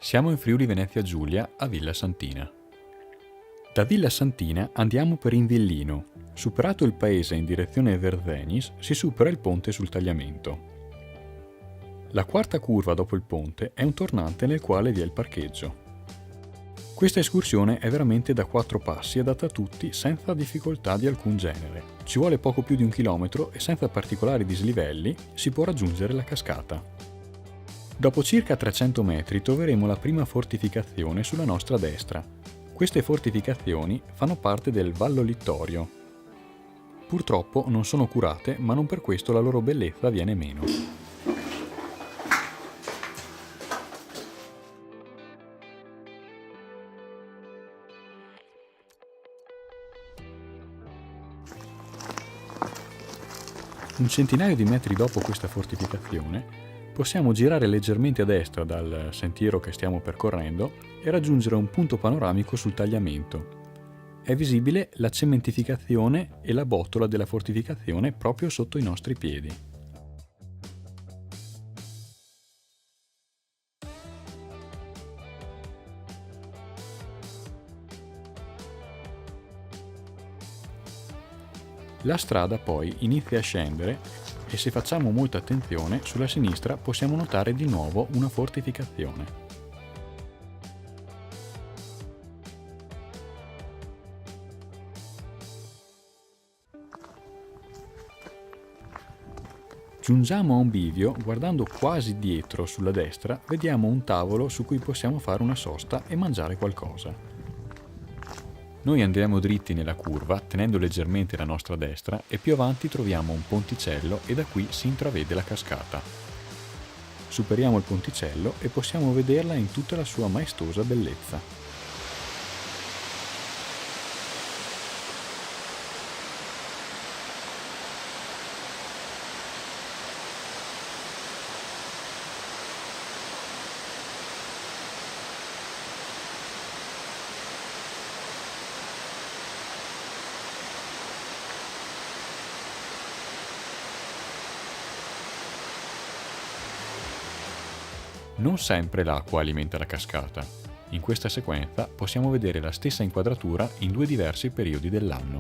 Siamo in Friuli Venezia Giulia a Villa Santina. Da Villa Santina andiamo per Invillino. Superato il paese in direzione Verzenis si supera il ponte sul tagliamento. La quarta curva dopo il ponte è un tornante nel quale vi è il parcheggio. Questa escursione è veramente da 4 passi adatta a tutti senza difficoltà di alcun genere. Ci vuole poco più di 1 chilometro e senza particolari dislivelli si può raggiungere la cascata. Dopo circa 300 metri troveremo la prima fortificazione sulla nostra destra. Queste fortificazioni fanno parte del Vallo Littorio. Purtroppo non sono curate, ma non per questo la loro bellezza viene meno. Un centinaio di metri dopo questa fortificazione possiamo girare leggermente a destra dal sentiero che stiamo percorrendo e raggiungere un punto panoramico sul tagliamento. È visibile la cementificazione e la botola della fortificazione proprio sotto i nostri piedi. La strada poi inizia a scendere e se facciamo molta attenzione, sulla sinistra possiamo notare di nuovo una fortificazione. Giungiamo a un bivio, guardando quasi dietro sulla destra, vediamo un tavolo su cui possiamo fare una sosta e mangiare qualcosa. Noi andremo dritti nella curva, tenendo leggermente la nostra destra, e più avanti troviamo un ponticello e da qui si intravede la cascata. Superiamo il ponticello e possiamo vederla in tutta la sua maestosa bellezza. Non sempre l'acqua alimenta la cascata. In questa sequenza possiamo vedere la stessa inquadratura in 2 diversi periodi dell'anno.